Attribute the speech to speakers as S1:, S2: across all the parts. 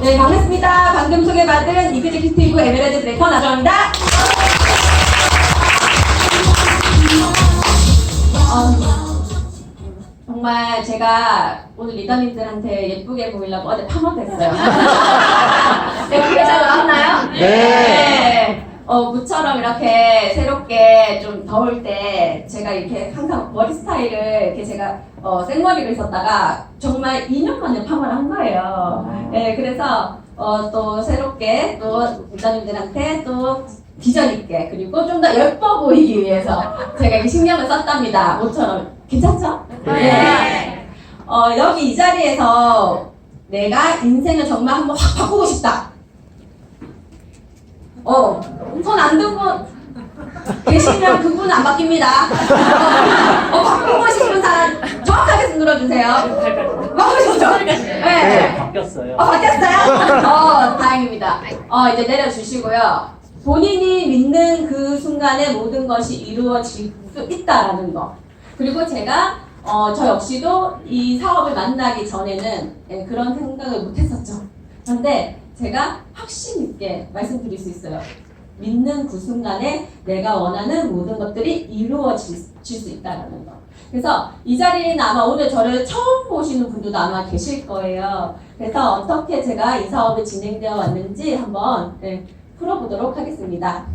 S1: 네, 반갑습니다. 방금 소개받은 이그제큐티브 에메랄드 브레이커 나정입니다. 정말 제가 오늘 리더님들한테 예쁘게 보이려고 어제 파마했어요. 네, 그게 잘 나왔나요?
S2: 네.
S1: 무처럼 이렇게 새롭게 좀 더울 때 제가 이렇게 항상 머리 스타일을 이렇게 제가 생머리로 있었다가 정말 2년 만에 파마를 한 거예요. 네, 그래서 또 새롭게 또 리더님들한테 또 비전 있게 그리고 좀 더 예뻐 보이기 위해서 제가 이렇게 신경을 썼답니다. 모처럼 괜찮죠? 네. 여기 이 자리에서 내가 인생을 정말 한번 확 바꾸고 싶다. 손 안 든 분 계시면 그분은 안 바뀝니다. 바꾸고 싶은 사람 정확하게 눌러주세요. 바꾸고 싶죠? 네.
S2: 바뀌었어요.
S1: 바뀌었어요? 다행입니다. 이제 내려주시고요. 본인이 믿는 그 순간에 모든 것이 이루어질 수 있다라는 거. 그리고 제가 저 역시도 이 사업을 만나기 전에는 그런 생각을 못 했었죠. 그런데 제가 확신 있게 말씀드릴 수 있어요. 믿는 그 순간에 내가 원하는 모든 것들이 이루어질 수 있다는 거. 그래서 이 자리에는 아마 오늘 저를 처음 보시는 분들도 아마 계실 거예요. 그래서 어떻게 제가 이 사업이 진행되어 왔는지 한번 풀어보도록 하겠습니다.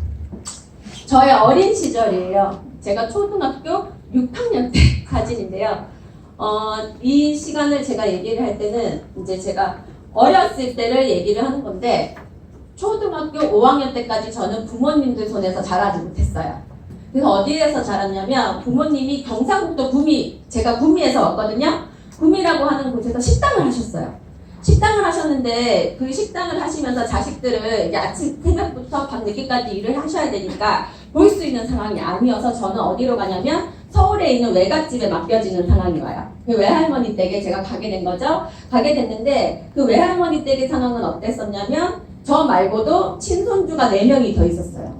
S1: 저의 어린 시절이에요. 제가 초등학교 6학년 때 사진인데요. 이 시간을 제가 얘기를 할 때는 이제 제가 어렸을 때를 얘기를 하는 건데 초등학교 5학년 때까지 저는 부모님들 손에서 자라지 못했어요. 그래서 어디에서 자랐냐면 부모님이 경상북도 구미, 제가 구미에서 왔거든요. 구미라고 하는 곳에서 식당을 하셨어요. 식당을 하셨는데 그 식당을 하시면서 자식들을 이제 아침 새벽부터 밤 늦게까지 일을 하셔야 되니까 볼 수 있는 상황이 아니어서 저는 어디로 가냐면 서울에 있는 외갓집에 맡겨지는 상황이 와요. 그 외할머니 댁에 제가 가게 된 거죠. 가게 됐는데 그 외할머니 댁의 상황은 어땠었냐면 저 말고도 친손주가 4명이 더 있었어요.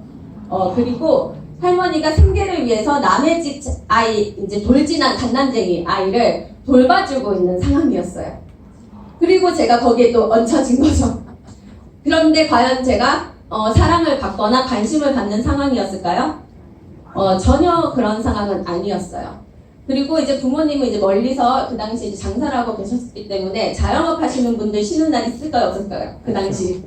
S1: 그리고 할머니가 생계를 위해서 남의 집 아이, 이제 돌진한 갓난쟁이 아이를 돌봐주고 있는 상황이었어요. 그리고 제가 거기에 또 얹혀진 거죠. 그런데 과연 제가 사랑을 받거나 관심을 받는 상황이었을까요? 전혀 그런 상황은 아니었어요. 그리고 이제 부모님은 이제 멀리서 그 당시 이제 장사를 하고 계셨기 때문에 자영업 하시는 분들 쉬는 날 있을까요? 없을까요? 그 당시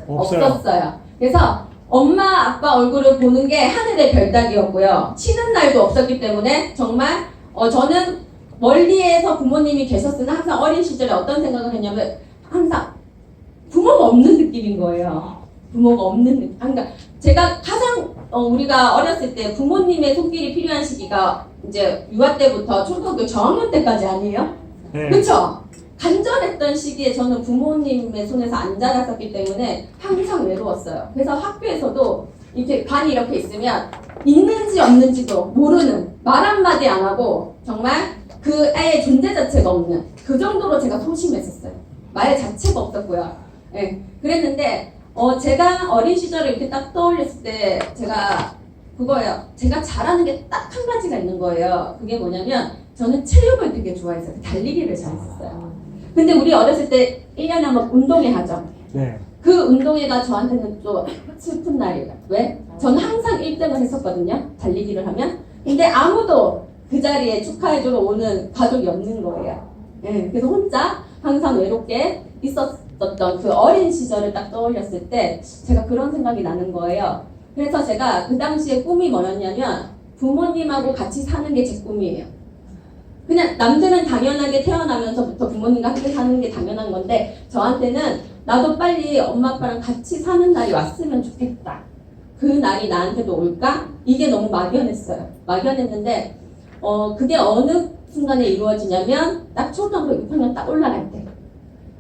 S1: 없었어요. 그래서 엄마 아빠 얼굴을 보는 게 하늘의 별따기였고요. 쉬는 날도 없었기 때문에 정말 저는 멀리에서 부모님이 계셨으나 항상 어린 시절에 어떤 생각을 했냐면 항상 부모가 없는 느낌인 거예요. 부모가 없는 느낌. 그러니까 제가 가장 우리가 어렸을 때 부모님의 손길이 필요한 시기가 이제 유아 때부터 초등학교 저학년 때까지 아니에요?
S2: 네.
S1: 그렇죠? 간절했던 시기에 저는 부모님의 손에서 안 자랐었기 때문에 항상 외로웠어요. 그래서 학교에서도 이렇게 반이 이렇게 있으면 있는지 없는지도 모르는, 말 한마디 안 하고 정말 그 애의 존재 자체가 없는 그 정도로 제가 소심했었어요. 말 자체가 없었고요. 네. 그랬는데 제가 어린 시절을 이렇게 딱 떠올렸을 때 제가 그거예요. 제가 잘하는 게 딱 한 가지가 있는 거예요. 그게 뭐냐면 저는 체육을 되게 좋아했어요. 달리기를 잘했었어요. 근데 우리 어렸을 때 1년에 한 번 운동회 하죠.
S2: 네.
S1: 그 운동회가 저한테는 또 슬픈 날이에요. 왜? 저는 항상 1등을 했었거든요. 달리기를 하면. 근데 아무도 그 자리에 축하해주러 오는 가족이 없는 거예요. 네, 그래서 혼자 항상 외롭게 있었던 그 어린 시절을 딱 떠올렸을 때 제가 그런 생각이 나는 거예요. 그래서 제가 그 당시에 꿈이 뭐였냐면 부모님하고 같이 사는 게 제 꿈이에요. 그냥 남들은 당연하게 태어나면서부터 부모님과 함께 사는 게 당연한 건데 저한테는 나도 빨리 엄마 아빠랑 같이 사는 날이 왔으면 좋겠다. 그 날이 나한테도 올까? 이게 너무 막연했어요. 막연했는데 그게 어느 순간에 이루어지냐면 딱 초등학교 6학년 딱 올라갈 때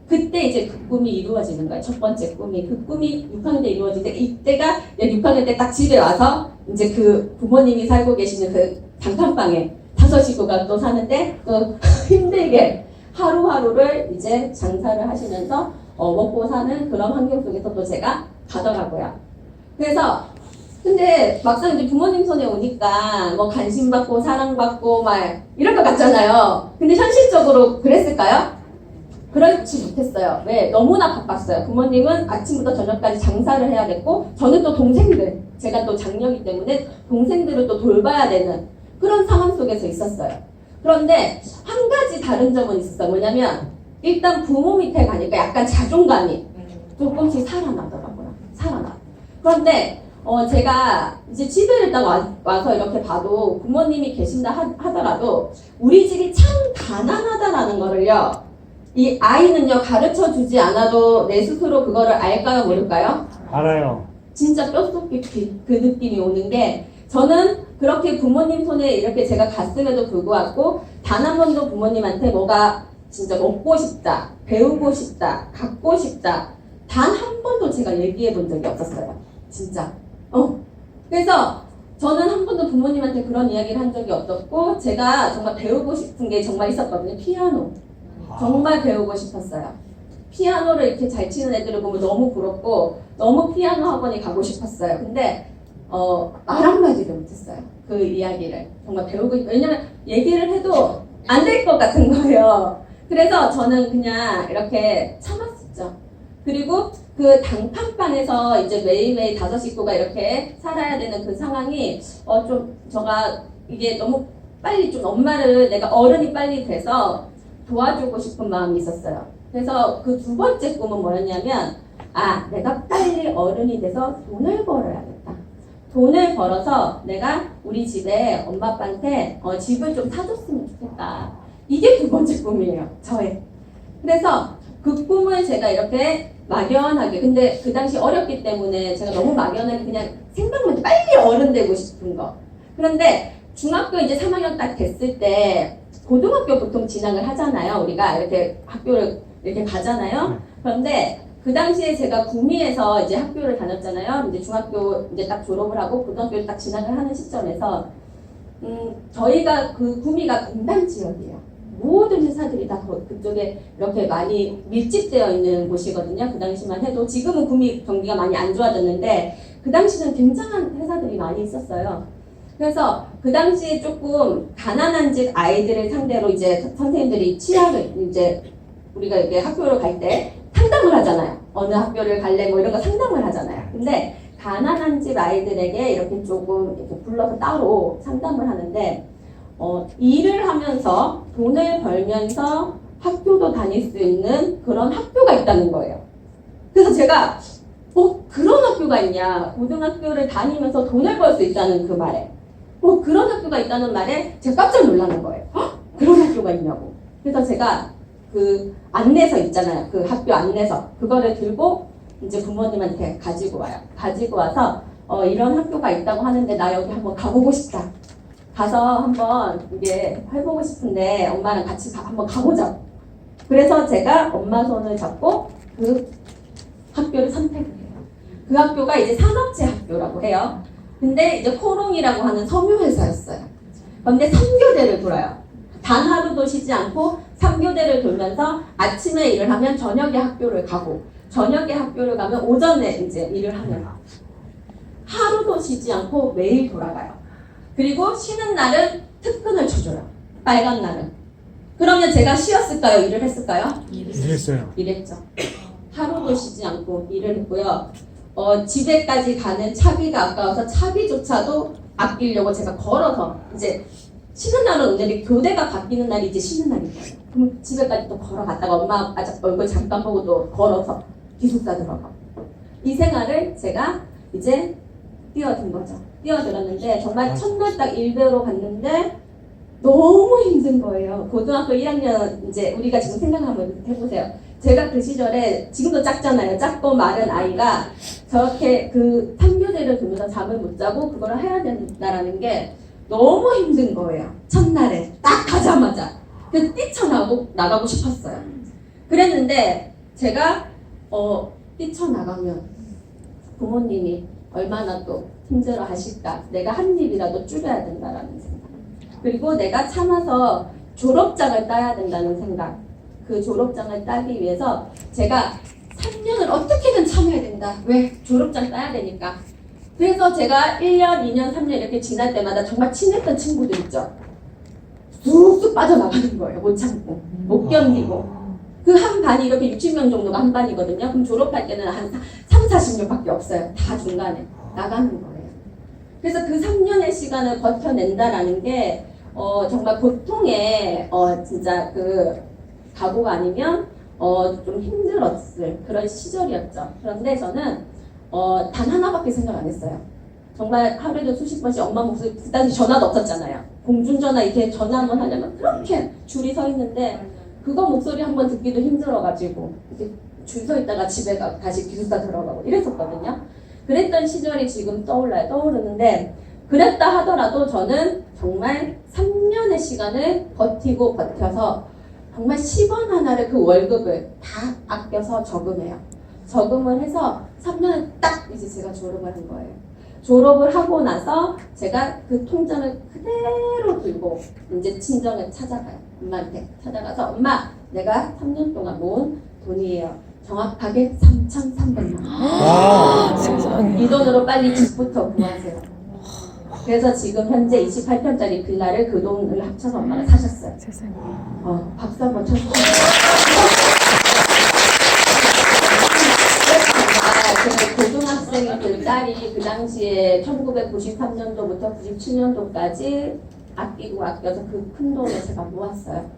S1: 그때 이제 그 꿈이 이루어지는 거예요. 첫 번째 꿈이. 그 꿈이 6학년 때 이루어지는데 이때가 6학년 때 딱 집에 와서 이제 그 부모님이 살고 계시는 그 단칸방에 5 식구가 또 사는데 또 힘들게 하루하루를 이제 장사를 하시면서 먹고 사는 그런 환경 속에서 또 제가 가더라고요. 그래서 근데 막상 이제 부모님 손에 오니까 뭐 관심받고 사랑받고 막 이럴 것 같잖아요. 근데 현실적으로 그랬을까요? 그렇지 못했어요. 왜? 너무나 바빴어요. 부모님은 아침부터 저녁까지 장사를 해야 됐고, 저는 또 동생들, 제가 또 장녀이기 때문에 동생들을 또 돌봐야 되는 그런 상황 속에서 있었어요. 그런데 한 가지 다른 점은 있었어요. 뭐냐면 일단 부모 밑에 가니까 약간 자존감이 조금씩 살아나더라고요. 살아나. 그런데 제가 이제 집에 일단 와서 이렇게 봐도 부모님이 계신다 하더라도 우리 집이 참 가난하다라는 거를요. 이 아이는요 가르쳐 주지 않아도 내 스스로 그거를 알까요 모를까요?
S2: 알아요.
S1: 진짜 뼛속 깊이 그 느낌이 오는 게 저는 그렇게 부모님 손에 이렇게 제가 갔음에도 불구하고 단 한 번도 부모님한테 뭐가 진짜 먹고 싶다, 배우고 싶다, 갖고 싶다 단 한 번도 제가 얘기해 본 적이 없었어요. 진짜. 그래서 저는 한 번도 부모님한테 그런 이야기를 한 적이 없었고 제가 정말 배우고 싶은 게 정말 있었거든요. 피아노. 정말 배우고 싶었어요. 피아노를 이렇게 잘 치는 애들을 보면 너무 부럽고 너무 피아노 학원에 가고 싶었어요. 근데 말 한마디도 못했어요. 그 이야기를 정말 배우고 왜냐면 얘기를 해도 안 될 것 같은 거예요. 그래서 저는 그냥 이렇게 참았었죠. 그리고 그 당판방에서 이제 매일매일 5식구가 이렇게 살아야 되는 그 상황이 좀 제가 이게 너무 빨리 좀 엄마를 내가 어른이 빨리 돼서 도와주고 싶은 마음이 있었어요. 그래서 그 두 번째 꿈은 뭐였냐면 내가 빨리 어른이 돼서 돈을 벌어야겠다. 돈을 벌어서 내가 우리 집에 엄마 아빠한테 집을 좀 사줬으면 좋겠다. 이게 두 번째 꿈이에요. 저의. 그래서 그 꿈을 제가 이렇게 막연하게 근데 그 당시 어렸기 때문에 제가 너무 막연하게 그냥 생각만 빨리 어른 되고 싶은 거. 그런데 중학교 이제 3학년 딱 됐을 때 고등학교 보통 진학을 하잖아요. 우리가 이렇게 학교를 이렇게 가잖아요. 그런데 그 당시에 제가 구미에서 이제 학교를 다녔잖아요. 이제 중학교 이제 딱 졸업을 하고 고등학교를 딱 진학을 하는 시점에서 저희가 그 구미가 공단 지역이에요. 모든 회사들이 다 그쪽에 이렇게 많이 밀집되어 있는 곳이거든요. 그 당시만 해도 지금은 구미 경기가 많이 안 좋아졌는데 그 당시는 굉장한 회사들이 많이 있었어요. 그래서 그 당시에 조금 가난한 집 아이들을 상대로 이제 선생님들이 취약을 이제 우리가 이렇게 학교를 갈 때 상담을 하잖아요. 어느 학교를 갈래 뭐 이런 거 상담을 하잖아요. 근데 가난한 집 아이들에게 이렇게 조금 이렇게 불러서 따로 상담을 하는데 일을 하면서 돈을 벌면서 학교도 다닐 수 있는 그런 학교가 있다는 거예요. 그래서 제가 그런 학교가 있냐. 고등학교를 다니면서 돈을 벌 수 있다는 그 말에 그런 학교가 있다는 말에 제가 깜짝 놀라는 거예요. 그런 학교가 있냐고. 그래서 제가 그 안내서 있잖아요. 그 학교 안내서 그거를 들고 이제 부모님한테 가지고 와요. 가지고 와서 이런 학교가 있다고 하는데 나 여기 한번 가보고 싶다. 가서 한번 이게 해보고 싶은데 엄마랑 같이 한번 가보자. 그래서 제가 엄마 손을 잡고 그 학교를 선택을 해요. 그 학교가 이제 산업체 학교라고 해요. 근데 이제 코롱이라고 하는 섬유회사였어요. 그런데 3교대를 돌아요. 단 하루도 쉬지 않고 3교대를 돌면서 아침에 일을 하면 저녁에 학교를 가고 저녁에 학교를 가면 오전에 이제 일을 하면 하루도 쉬지 않고 매일 돌아가요. 그리고 쉬는 날은 특근을 쳐줘요. 빨간 날은. 그러면 제가 쉬었을까요? 일을 했을까요?
S2: 일했어요.
S1: 일했죠. 하루도 쉬지 않고 일을 했고요. 집에까지 가는 차비가 아까워서 차비조차도 아끼려고 제가 걸어서 이제 쉬는 날은 오늘이 교대가 바뀌는 날이 이제 쉬는 날이거든요. 그럼 집에까지 또 걸어갔다가 엄마 아빠 얼굴 잠깐 보고 또 걸어서 기숙사 들어가. 이 생활을 제가 이제 뛰어든 거죠. 뛰어들었는데 정말 첫날 딱 일대로 갔는데 너무 힘든 거예요. 고등학교 1학년 이제 우리가 지금 생각 한번 해보세요. 제가 그 시절에 지금도 작잖아요. 작고 마른 아이가 저렇게 그 3교대를 돌면서 잠을 못 자고 그걸 해야 된다라는 게 너무 힘든 거예요. 첫날에 딱 가자마자 그래서 뛰쳐나가고 싶었어요. 그랬는데 제가 뛰쳐나가면 부모님이 얼마나 또 힘들어 하실까. 내가 한 입이라도 줄여야 된다라는 생각. 그리고 내가 참아서 졸업장을 따야 된다는 생각. 그 졸업장을 따기 위해서 제가 3년을 어떻게든 참아야 된다. 왜? 졸업장 따야 되니까. 그래서 제가 1년, 2년, 3년 이렇게 지날 때마다 정말 친했던 친구들 있죠. 쑥쑥 빠져나가는 거예요. 못 참고, 못 견디고. 그 한 반이 이렇게 60명 정도가 한 반이거든요. 그럼 졸업할 때는 한 3, 40명밖에 없어요. 다 중간에 나가는 거예요. 그래서 그 3년의 시간을 버텨낸다라는 게 정말 보통의 진짜 그 각오가 아니면 좀 힘들었을 그런 시절이었죠. 그런데 저는 단 하나밖에 생각 안 했어요. 정말 하루에도 수십 번씩 엄마 목소리, 그 당시 전화도 없었잖아요. 공중전화 이렇게 전화 한번 하려면 그렇게 줄이 서 있는데 그거 목소리 한번 듣기도 힘들어가지고 이렇게 줄 서 있다가 집에 다시 기숙사 들어가고 이랬었거든요. 그랬던 시절이 지금 떠오르는데 그랬다 하더라도 저는 정말 3년의 시간을 버텨서 정말 10원 하나를 그 월급을 다 아껴서 저금해요. 저금을 해서 3년을 딱 이제 제가 졸업을 한 거예요. 졸업을 하고 나서 제가 그 통장을 그대로 들고 이제 친정을 찾아가요. 엄마한테 찾아가서 엄마 내가 3년 동안 모은 돈이에요. 정확하게 3,300만 원.
S2: 세상에.
S1: 이 돈으로 빨리 집부터 구하세요. 그래서 지금 현재 28평짜리 빌라를 그 돈을 합쳐서 엄마가 사셨어요.
S2: 세상에.
S1: 박수 한번 쳐주세요. 그 고등학생인 그 딸이 그 당시에 1993년도부터 97년도까지 아껴서 그 큰 돈을 제가 모았어요.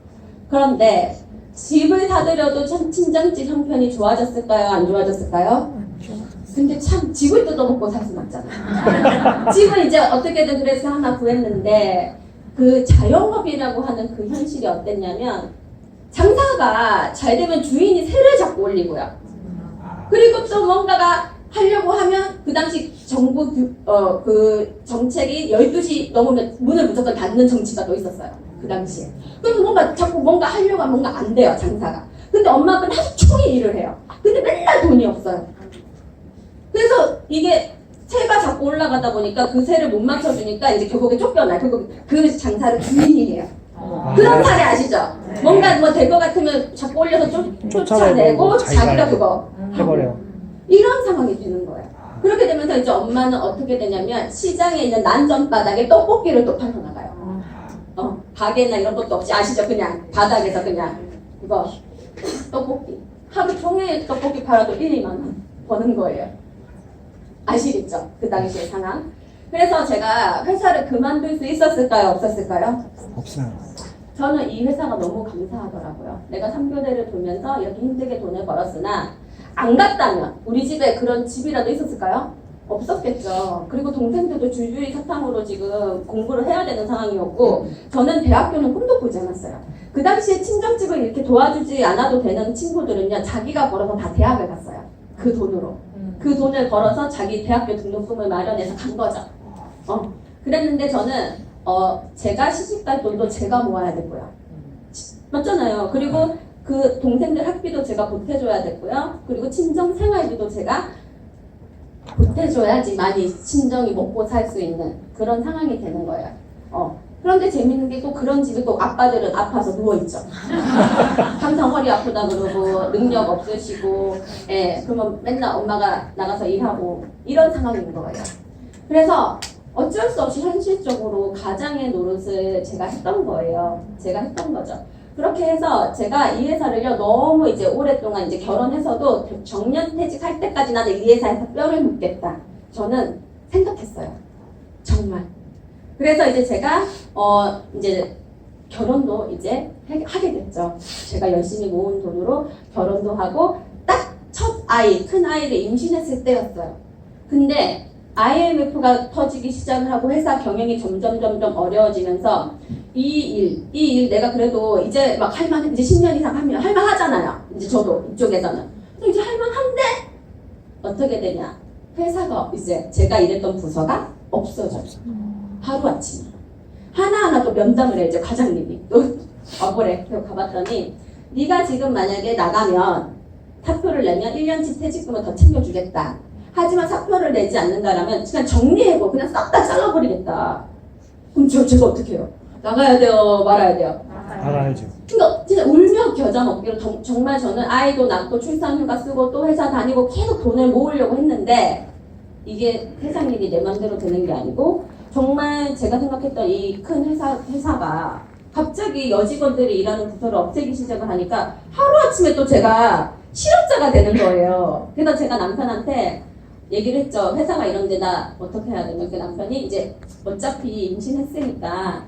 S1: 그런데 집을 사들여도 참 친정집 형편이 좋아졌을까요? 안 좋아졌을까요? 근데 참 집을 뜯어먹고 살 수는 없잖아요. 집은 이제 어떻게든 그래서 하나 구했는데 그 자영업이라고 하는 그 현실이 어땠냐면 장사가 잘 되면 주인이 세를 자꾸 올리고요. 그리고 또 뭔가가 하려고 하면 그 당시 정부 그 정책이 12시 넘으면 문을 무조건 닫는 정치가 또 있었어요. 그 당시에. 그럼 뭔가 하려고 하면 뭔가 안 돼요, 장사가. 근데 엄마 아빠는 하루 종일 일을 해요. 근데 맨날 돈이 없어요. 그래서 이게 세가 자꾸 올라가다 보니까 그 세를 못 맞춰주니까 이제 결국에 쫓겨나요. 결국 그 장사를 주인이 해요. 그런 사례 아시죠? 뭔가 뭐 될 것 같으면 자꾸 올려서 쫓아내고 자기가 그거
S3: 해버려요.
S1: 이런 상황이 되는 거예요. 그렇게 되면서 이제 엄마는 어떻게 되냐면 시장에 있는 난전바닥에 떡볶이를 또 팔러 나가요. 가게나 이런 것도 없이 아시죠? 그냥 바닥에서 그냥 이거 떡볶이 하루 종일 떡볶이 팔아도 1, 2만 원 버는 거예요. 아시겠죠? 그 당시의 상황. 그래서 제가 회사를 그만둘 수 있었을까요? 없었을까요?
S3: 없어요.
S1: 저는 이 회사가 너무 감사하더라고요. 내가 3교대를 돌면서 이렇게 힘들게 돈을 벌었으나 안 갔다면 우리 집에 그런 집이라도 있었을까요? 없었겠죠. 그리고 동생들도 줄줄이 사탕으로 지금 공부를 해야 되는 상황이었고 저는 대학교는 꿈도 꾸지 않았어요. 그 당시에 친정집을 이렇게 도와주지 않아도 되는 친구들은요. 자기가 벌어서 다 대학을 갔어요. 그 돈으로. 그 돈을 벌어서 자기 대학교 등록금을 마련해서 간 거죠. 그랬는데 저는 제가 시집갈 돈도 제가 모아야 되고요. 맞잖아요. 그리고 그 동생들 학비도 제가 보태줘야 됐고요. 그리고 친정 생활비도 제가 보태줘야지만이 친정이 먹고 살 수 있는 그런 상황이 되는 거예요. 그런데 재밌는 게 또 그런 집에 또 아빠들은 아파서 누워있죠. 항상 허리 아프다 그러고 능력 없으시고 그러면 맨날 엄마가 나가서 일하고 이런 상황인 거예요. 그래서 어쩔 수 없이 현실적으로 가장의 노릇을 제가 했던 거예요. 제가 했던 거죠. 그렇게 해서 제가 이 회사를요 너무 이제 오랫동안 이제 결혼해서도 정년퇴직할 때까지 나는 이 회사에서 뼈를 묻겠다. 저는 생각했어요. 정말. 그래서 이제 제가 이제 결혼도 이제 하게 됐죠. 제가 열심히 모은 돈으로 결혼도 하고 딱 첫 아이, 큰 아이를 임신했을 때였어요. 근데 IMF가 터지기 시작을 하고 회사 경영이 점점 어려워지면서 이 일 내가 그래도 이제 막 할만해. 이제 10년 이상 하면 할만하잖아요. 이제 저도 이쪽에서는. 이제 할만한데 어떻게 되냐. 회사가 이제 제가 일했던 부서가 없어져요. 하루아침에. 하나하나 또 면담을 해야죠. 과장님이. 또 와보래. 그래서 가봤더니 네가 지금 만약에 나가면 사표를 내면 1년치 퇴직금을 더 챙겨주겠다. 하지만 사표를 내지 않는다라면 그냥 정리해고 그냥 싹 다 잘라버리겠다. 그럼 제가 어떻게 해요? 나가야 돼요? 말아야 돼요?
S3: 알아야죠.
S1: 그러니까 진짜 울며 겨자 먹기로 정말 저는 아이도 낳고 출산휴가 쓰고 또 회사 다니고 계속 돈을 모으려고 했는데 이게 세상 일이 내 맘대로 되는 게 아니고 정말 제가 생각했던 이 큰 회사가 갑자기 여직원들이 일하는 부서를 없애기 시작을 하니까 하루아침에 또 제가 실업자가 되는 거예요. 그래서 제가 남편한테 얘기를 했죠. 회사가 이런데 나 어떻게 해야 되냐. 그 남편이 이제 어차피 임신했으니까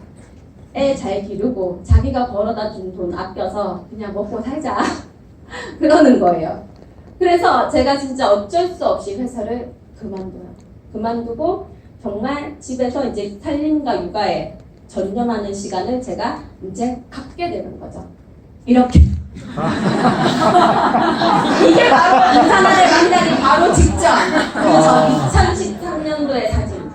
S1: 애 잘 기르고 자기가 벌어다 준 돈 아껴서 그냥 먹고 살자. 그러는 거예요. 그래서 제가 진짜 어쩔 수 없이 회사를 그만둬요. 그만두고 정말 집에서 이제 살림과 육아에 전념하는 시간을 제가 이제 갖게 되는 거죠. 이렇게. 이게 바로 이산화를 만나기 바로 직전. 그래서 2013년도의 사진.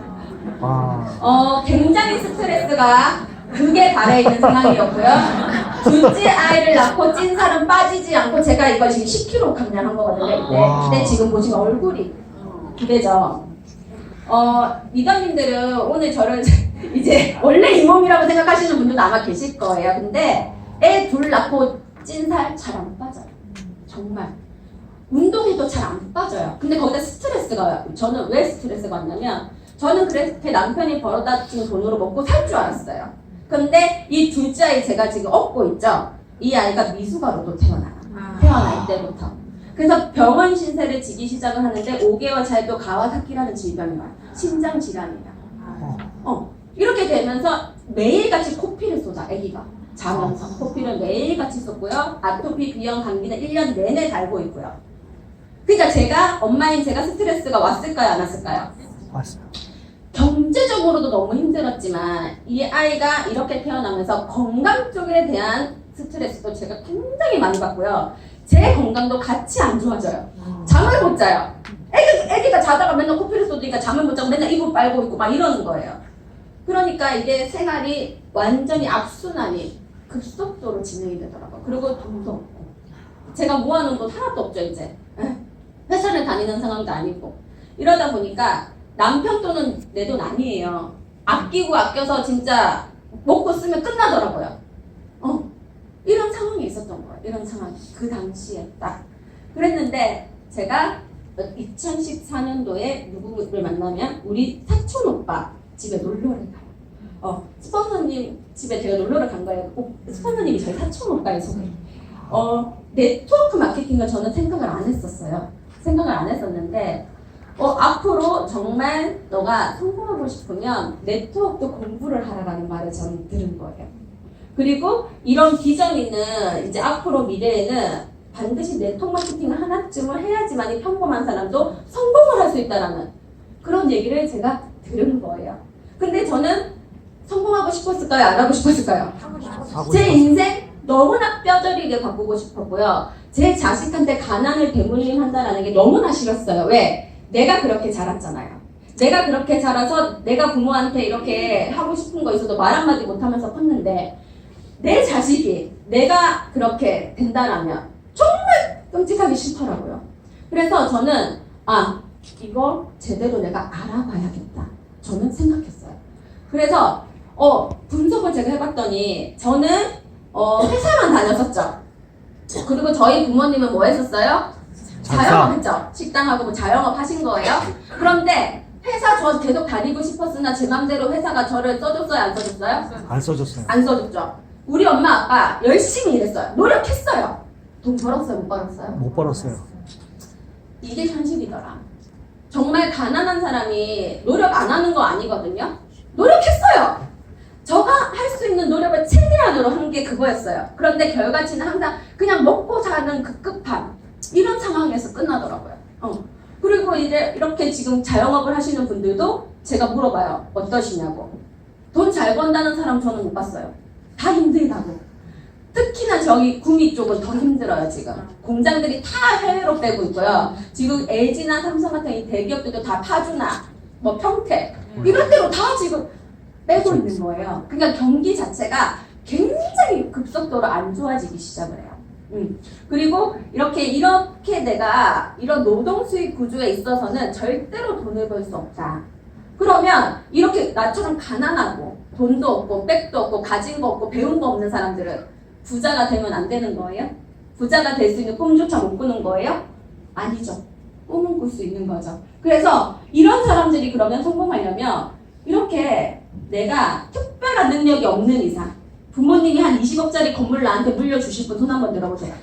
S1: 굉장히 스트레스가 극에 달해 있는 상황이었고요. 둘째 아이를 낳고 찐 살은 빠지지 않고 제가 이거 지금 10kg 감량한 거거든요. 근데 지금 보시면 얼굴이 그래죠. 미담님들은 오늘 저를 이제 원래 이 몸이라고 생각하시는 분들도 아마 계실 거예요. 근데 애 둘 낳고 찐살 잘 안 빠져요. 정말. 운동해도 잘 안 빠져요. 근데 거기다 스트레스가, 저는 왜 스트레스가 왔냐면, 저는 그렇게 남편이 벌어다 준 돈으로 먹고 살 줄 알았어요. 근데 이 둘째 아이 제가 지금 업고 있죠? 이 아이가 미숙아로도 태어나요. 태어날 때부터. 그래서 병원 신세를 지기 시작을 하는데 5개월 차에 또 가와사키라는 질병이 와요. 심장 질환이에요. 이렇게 되면서 매일같이 코피를 쏟아, 아기가. 자면서 코피를 매일같이 쏟고요. 아토피, 비염, 감기는 1년 내내 달고 있고요. 그러니까 제가, 엄마인 제가 스트레스가 왔을까요? 안 왔을까요?
S2: 왔어요.
S1: 경제적으로도 너무 힘들었지만 이 아이가 이렇게 태어나면서 건강 쪽에 대한 스트레스도 제가 굉장히 많이 받고요. 제 건강도 같이 안 좋아져요. 잠을 못 자요. 애기가 자다가 맨날 코피를 쏟으니까 잠을 못 자고 맨날 이불 빨고 있고 막 이러는 거예요. 그러니까 이게 생활이 완전히 악순환이 급속도로 진행이 되더라고요. 그리고 돈도 없고. 제가 모아놓은 돈 하나도 없죠, 이제. 회사를 다니는 상황도 아니고. 이러다 보니까 남편 돈은 내 돈 아니에요. 아끼고 아껴서 진짜 먹고 쓰면 끝나더라고요. 이런 상황이 있었던 거예요. 이런 상황. 그 당시에 딱. 그랬는데 제가 2014년도에 누구를 만나면 우리 사촌 오빠 집에 놀러를 가요. 스폰서님 집에 제가 놀러를 간 거예요. 스폰서님이 저희 사촌 오빠의 소개. 네트워크 마케팅을 저는 생각을 안 했었어요. 생각을 안 했었는데 앞으로 정말 너가 성공하고 싶으면 네트워크 공부를 하라라는 말을 저는 들은 거예요. 그리고 이런 비전이는 이제 앞으로 미래에는 반드시 네트워크 마케팅을 하나쯤을 해야지만 이 평범한 사람도 성공을 할 수 있다라는 그런 얘기를 제가 들은 거예요. 근데 저는 성공하고 싶었을까요? 안 하고 싶었을까요? 제 인생 너무나 뼈저리게 바꾸고 싶었고요. 제 자식한테 가난을 대물림한다라는 게 너무나 싫었어요. 왜? 내가 그렇게 자랐잖아요. 내가 그렇게 자라서 내가 부모한테 이렇게 하고 싶은 거 있어도 말 한마디 못하면서 컸는데 내 자식이 내가 그렇게 된다라면 정말 끔찍하기 싫더라고요. 그래서 저는 이거 제대로 내가 알아봐야겠다. 저는 생각했어요. 그래서 분석을 제가 해봤더니 저는 회사만 다녔었죠. 그리고 저희 부모님은 뭐 했었어요? 자영업 했죠. 식당하고 뭐 자영업 하신 거예요. 그런데 회사 저 계속 다니고 싶었으나 제 맘대로 회사가 저를 써줬어요? 안 써줬어요?
S2: 안 써줬어요.
S1: 안 써줬죠. 우리 엄마 아빠 열심히 일했어요. 노력했어요. 돈 벌었어요? 못 벌었어요?
S2: 못 벌었어요.
S1: 이게 현실이더라. 정말 가난한 사람이 노력 안 하는 거 아니거든요. 노력했어요. 저가 할 수 있는 노력을 최대한으로 한 게 그거였어요. 그런데 결과치는 항상 그냥 먹고 사는 급급한 이런 상황에서 끝나더라고요. 그리고 이제 이렇게 지금 자영업을 하시는 분들도 제가 물어봐요. 어떠시냐고. 돈 잘 번다는 사람 저는 못 봤어요. 다 힘들다고. 특히나 저기 구미 쪽은 더 힘들어요, 지금. 공장들이 다 해외로 빼고 있고요. 지금 LG나 삼성 같은 이 대기업들도 다 파주나 뭐 평택 이런 데로 다 지금 빼고 있는 거예요. 그러니까 경기 자체가 굉장히 급속도로 안 좋아지기 시작을 해요. 그리고 이렇게 내가 이런 노동 수익 구조에 있어서는 절대로 돈을 벌 수 없다. 그러면 이렇게 나처럼 가난하고 돈도 없고 백도 없고 가진 거 없고 배운 거 없는 사람들은 부자가 되면 안 되는 거예요? 부자가 될 수 있는 꿈조차 못 꾸는 거예요? 아니죠. 꿈은 꿀 수 있는 거죠. 그래서 이런 사람들이 그러면 성공하려면 이렇게 내가 특별한 능력이 없는 이상 부모님이 한 20억짜리 건물 나한테 물려주실 분 손 한번 들어보세요.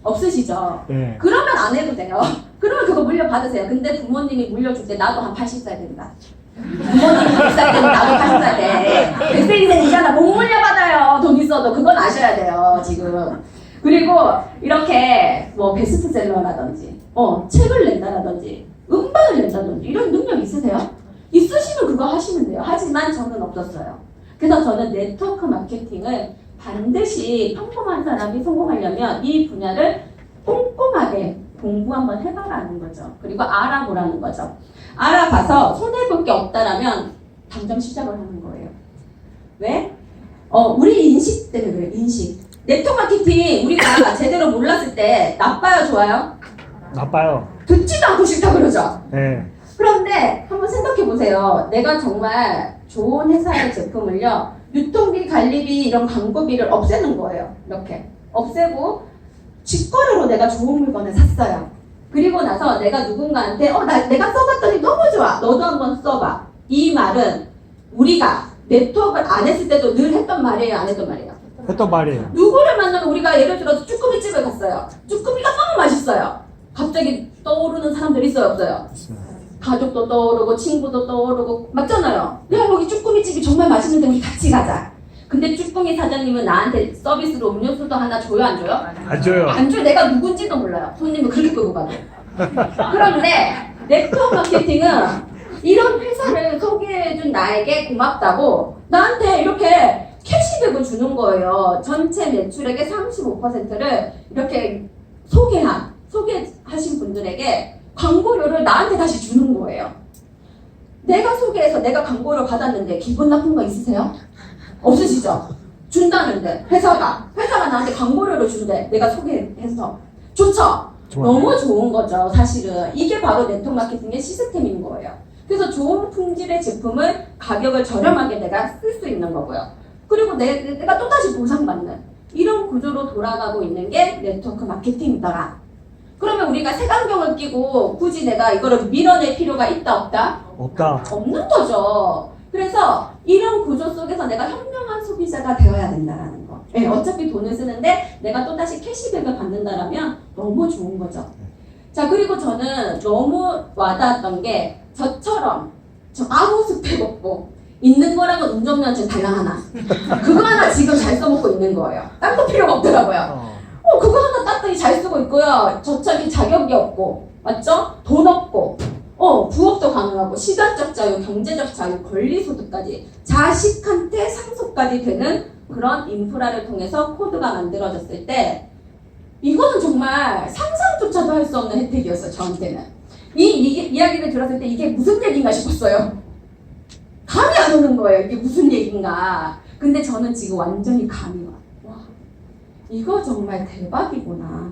S1: 없으시죠?
S2: 네.
S1: 그러면 안 해도 돼요. 그러면 그거 물려받으세요. 근데 부모님이 물려줄 때 나도 한 80살 된다. 부모님이 100살 되면 나도 80살 돼. 100세 인생이잖아. 못 물려받아요. 돈 있어도. 그건 아셔야 돼요. 지금. 그리고 이렇게 뭐 베스트셀러라든지 책을 낸다라든지 음반을 낸다든지 이런 능력 있으세요? 있으시면 그거 하시면 돼요. 하지만 저는 없었어요. 그래서 저는 네트워크 마케팅을 반드시 평범한 사람이 성공하려면 이 분야를 꼼꼼하게 공부 한번 해봐라는 거죠. 그리고 알아보라는 거죠. 알아봐서 손해볼 게 없다라면 당장 시작을 하는 거예요. 왜? 우리 인식 때문에 그래요. 인식. 네트워크 마케팅 우리가 제대로 몰랐을 때 나빠요, 좋아요?
S2: 나빠요.
S1: 듣지도 않고 싫다 그러죠.
S2: 네.
S1: 그런데 한번 생각해 보세요. 내가 정말 좋은 회사의 제품을요, 유통비, 관리비, 이런 광고비를 없애는 거예요. 이렇게 없애고 직거래로 내가 좋은 물건을 샀어요. 그리고 나서 내가 누군가한테 내가 써봤더니 너무 좋아. 너도 한번 써봐. 이 말은 우리가 네트워크를 안 했을 때도 늘 했던 말이에요, 안 했던 말이에요?
S2: 했던 말이에요.
S1: 누구를 만나면 우리가 예를 들어서 쭈꾸미 집을 갔어요. 쭈꾸미가 너무 맛있어요. 갑자기 떠오르는 사람들이 있어요, 없어요? 가족도 떠오르고 친구도 떠오르고 맞잖아요. 야, 여기 쭈꾸미 집이 정말 맛있는데 우리 같이 가자. 근데 쭈꾸미 사장님은 나한테 서비스로 음료수도 하나 줘요, 안 줘요?
S2: 안 줘요.
S1: 안 줘요. 내가 누군지도 몰라요. 손님을 그렇게 끌고 가도. 그런데 네트워크 마케팅은 이런 회사를 소개해준 나에게 고맙다고 나한테 이렇게 캐시백을 주는 거예요. 전체 매출액의 35%를 이렇게 소개하신 분들에게 광고료를 나한테 다시 주는 거예요. 내가 소개해서 내가 광고료 받았는데 기분 나쁜 거 있으세요? 없으시죠? 준다는데 회사가 나한테 광고료를 준대. 내가 소개해서 좋죠?
S2: 좋아요.
S1: 너무 좋은 거죠. 사실은 이게 바로 네트워크 마케팅의 시스템인 거예요. 그래서 좋은 품질의 제품을 가격을 저렴하게 내가 쓸 수 있는 거고요. 그리고 내가 또다시 보상받는 이런 구조로 돌아가고 있는 게 네트워크 마케팅이다. 그러면 우리가 색안경을 끼고 굳이 내가 이거를 밀어낼 필요가 있다 없다?
S2: 없다.
S1: 없는 거죠. 그래서 이런 구조 속에서 내가 현명한 소비자가 되어야 된다라는 거. 네, 어차피 돈을 쓰는데 내가 또다시 캐시백을 받는다라면 너무 좋은 거죠. 자, 그리고 저는 너무 와닿았던 게 저처럼 아무 스펙 없고 있는 거랑은 운전면허증 달랑 하나. 그거 하나 지금 잘 써먹고 있는 거예요. 딴 거 필요가 없더라고요. 그거 하나 땄더니 잘 쓰고 있고요. 저차기 자격이 없고, 맞죠? 돈 없고, 부업도 가능하고, 시간적 자유, 경제적 자유, 권리소득까지, 자식한테 상속까지 되는 그런 인프라를 통해서 코드가 만들어졌을 때, 이거는 정말 상상조차도 할 수 없는 혜택이었어요, 저한테는. 이 이야기를 들었을 때 이게 무슨 얘기인가 싶었어요. 감이 안 오는 거예요. 이게 무슨 얘기인가. 근데 저는 지금 완전히 감이 와. 와, 이거 정말 대박이구나.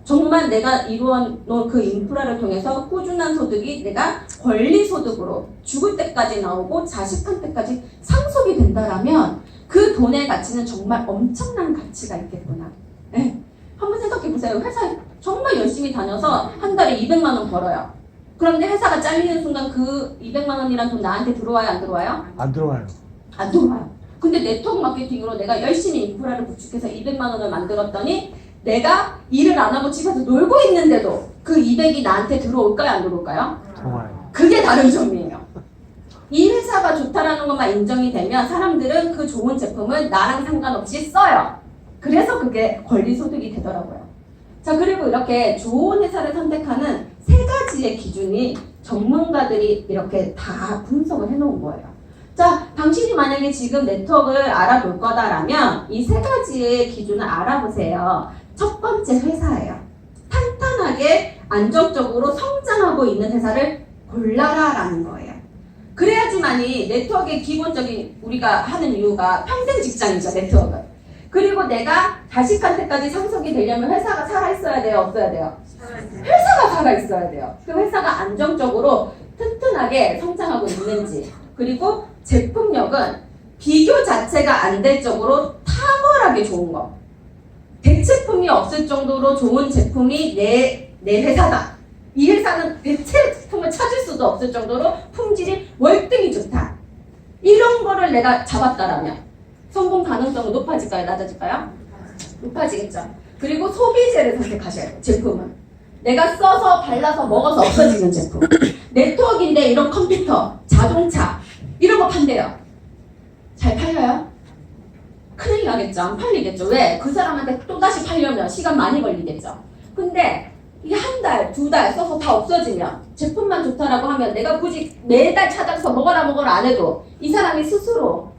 S1: 정말 내가 이루어놓은 그 인프라를 통해서 꾸준한 소득이 내가 권리소득으로 죽을 때까지 나오고 자식한테까지 상속이 된다라면 그 돈의 가치는 정말 엄청난 가치가 있겠구나. 네. 한번 생각해보세요. 회사에 정말 열심히 다녀서 한 달에 200만 원 벌어요. 그런데 회사가 잘리는 순간 그 200만 원이란 돈 나한테 들어와요, 안 들어와요?
S2: 안 들어와요.
S1: 안 들어와요. 근데 네트워크 마케팅으로 내가 열심히 인프라를 구축해서 200만 원을 만들었더니 내가 일을 안 하고 집에서 놀고 있는데도 그 200이 나한테 들어올까요, 안 들어올까요?
S2: 들어와요.
S1: 그게 다른 점이에요. 이 회사가 좋다라는 것만 인정이 되면 사람들은 그 좋은 제품을 나랑 상관없이 써요. 그래서 그게 권리소득이 되더라고요. 자, 그리고 이렇게 좋은 회사를 선택하는 3가지의 기준이 전문가들이 이렇게 다 분석을 해놓은 거예요. 자, 당신이 만약에 지금 네트워크를 알아볼 거다라면 이 3가지의 기준을 알아보세요. 첫 번째 회사예요. 탄탄하게 안정적으로 성장하고 있는 회사를 골라라라는 거예요. 그래야지만이 네트워크의 기본적인 우리가 하는 이유가 평생 직장이죠, 네트워크. 그리고 내가 자식한테까지 상속이 되려면 회사가 살아있어야 돼요, 없어야 돼요? 회사가 살아있어야 돼요. 그 회사가 안정적으로 튼튼하게 성장하고 있는지, 그리고 제품력은 비교 자체가 안 될 정도로 탁월하게 좋은 거. 대체품이 없을 정도로 좋은 제품이 내 회사다. 이 회사는 대체품을 찾을 수도 없을 정도로 품질이 월등히 좋다. 이런 거를 내가 잡았다라면 성공 가능성은 높아질까요? 낮아질까요? 높아지겠죠. 그리고 소비재를 선택하셔야 돼요. 제품은. 내가 써서 발라서 먹어서 없어지는 제품. 네트워크인데 이런 컴퓨터, 자동차 이런 거 판대요. 잘 팔려요? 큰일 나겠죠. 안 팔리겠죠. 왜? 그 사람한테 또다시 팔려면 시간 많이 걸리겠죠. 근데 이게 한 달, 두 달 써서 다 없어지면 제품만 좋다라고 하면 내가 굳이 매달 찾아서 먹어라 안 해도 이 사람이 스스로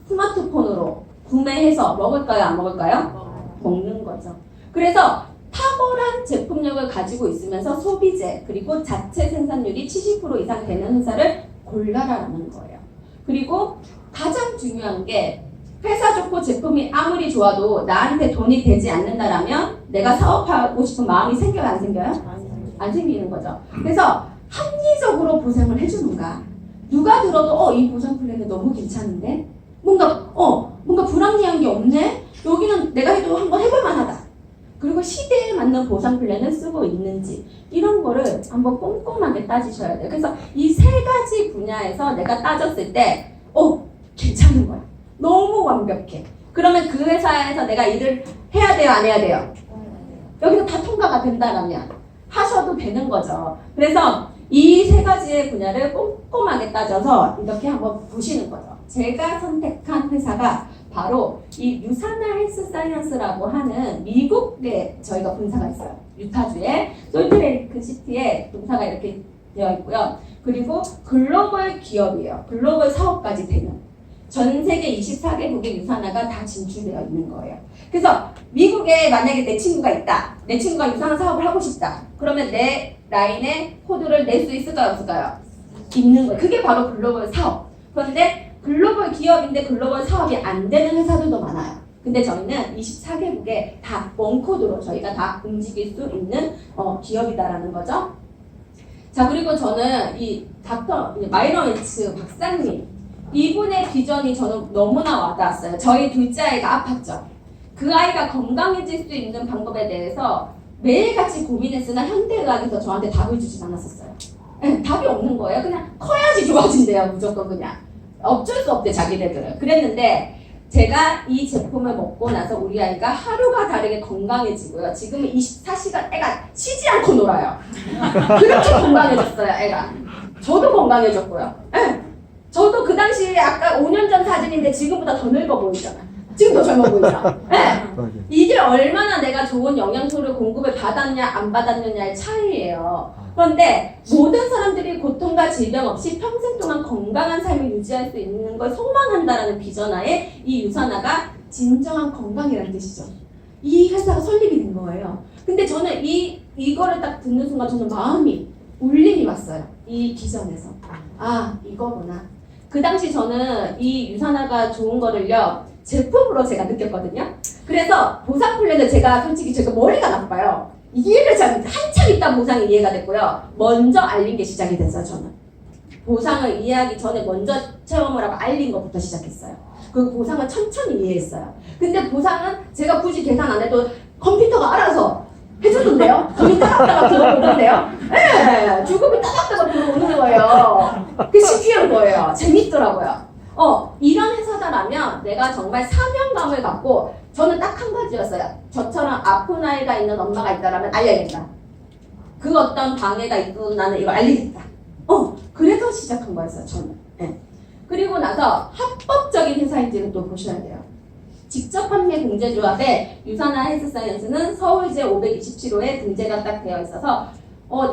S1: 스마트폰으로 구매해서 먹을까요? 안 먹을까요? 먹는 거죠. 그래서 탁월한 제품력을 가지고 있으면서 소비재 그리고 자체 생산률이 70% 이상 되는 회사를 골라라라는 거예요. 그리고 가장 중요한 게 회사 좋고 제품이 아무리 좋아도 나한테 돈이 되지 않는다라면 내가 사업하고 싶은 마음이 생겨요? 안 생겨요? 안 생기는 거죠. 그래서 합리적으로 보상을 해주는가? 누가 들어도 이 보상 플랜은 너무 괜찮은데? 뭔가 불합리한 게 없네? 여기는 내가 해도 한번 해볼 만하다. 그리고 시대에 맞는 보상 플랜을 쓰고 있는지 이런 거를 한번 꼼꼼하게 따지셔야 돼요. 그래서 이 세 가지 분야에서 내가 따졌을 때 괜찮은 거야. 너무 완벽해. 그러면 그 회사에서 내가 일을 해야 돼요? 안 해야 돼요? 여기서 다 통과가 된다면 하셔도 되는 거죠. 그래서 이 세 가지의 분야를 꼼꼼하게 따져서 이렇게 한번 보시는 거죠. 제가 선택한 회사가 바로 이 유사나 헬스 사이언스라고 하는 미국에 저희가 본사가 있어요. 유타주의 솔트레이크 시티에 본사가 이렇게 되어 있고요. 그리고 글로벌 기업이에요. 글로벌 사업까지 되는. 전 세계 24개국의 유산화가 다 진출되어 있는 거예요. 그래서 미국에 만약에 내 친구가 있다. 내 친구가 유산화 사업을 하고 싶다. 그러면 내 라인에 코드를 낼 수 있을까요? 없을까요? 있는 거예요. 그게 바로 글로벌 사업. 그런데 글로벌 기업인데 글로벌 사업이 안 되는 회사들도 많아요. 근데 저희는 24개국에 다 원코드로 저희가 다 움직일 수 있는 기업이다라는 거죠. 자, 그리고 저는 이 닥터 마이너 웨츠 박사님 이분의 비전이 저는 너무나 와닿았어요. 저희 둘째 아이가 아팠죠. 그 아이가 건강해질 수 있는 방법에 대해서 매일같이 고민했으나 현대의학에서 저한테 답을 주진 않았었어요. 네, 답이 없는 거예요. 그냥 커야지 좋아진대요. 무조건 그냥. 어쩔 수 없대 자기네들은. 그랬는데 제가 이 제품을 먹고 나서 우리 아이가 하루가 다르게 건강해지고요. 지금은 24시간 애가 쉬지 않고 놀아요. 그렇게 건강해졌어요. 애가. 저도 건강해졌고요. 네. 저도 그 당시에 아까 5년 전 사진인데 지금보다 더 늙어 보이잖아. 지금 더 젊어 보이잖아. 네. 이게 얼마나 내가 좋은 영양소를 공급을 받았냐 안 받았느냐의 차이예요. 그런데 모든 사람들이 고통과 질병 없이 평생 동안 건강한 삶을 유지할 수 있는 걸 소망한다라는 비전하에 이 유산화가 진정한 건강이라는 뜻이죠. 이 회사가 설립이 된 거예요. 근데 저는 이거를 딱 듣는 순간 저는 마음이 울림이 왔어요. 이 비전에서. 이거구나. 그 당시 저는 이 유산화가 좋은 거를요 제품으로 제가 느꼈거든요. 그래서 보상 플랜을 제가 머리가 나빠요. 이해를 한참 있다 보상이 이해가 됐고요. 먼저 알린 게 시작이 됐어요. 저는 보상을 이해하기 전에 먼저 체험을 하고 알린 것부터 시작했어요. 그리고 보상을 천천히 이해했어요. 근데 보상은 제가 굳이 계산 안 해도 컴퓨터가 알아서 해주던데요? 돈이 따닥따닥 들어오던데요? 네, 주급이 따닥따닥 들어오는 거예요. 그게 신기한 거예요. 재밌더라고요. 이런 회사다라면 내가 정말 사명감을 갖고 저는 딱 한 가지였어요. 저처럼 아픈 아이가 있는 엄마가 있다라면 알려야겠다. 그 어떤 방해가 있고 나는 이걸 알리겠다. 그래서 시작한 거였어요. 저는. 네. 그리고 나서 합법적인 회사인지를 또 보셔야 돼요. 직접 판매 공제조합에 유산화 헬스사이언스는 서울제 527호에 등재가 딱 되어 있어서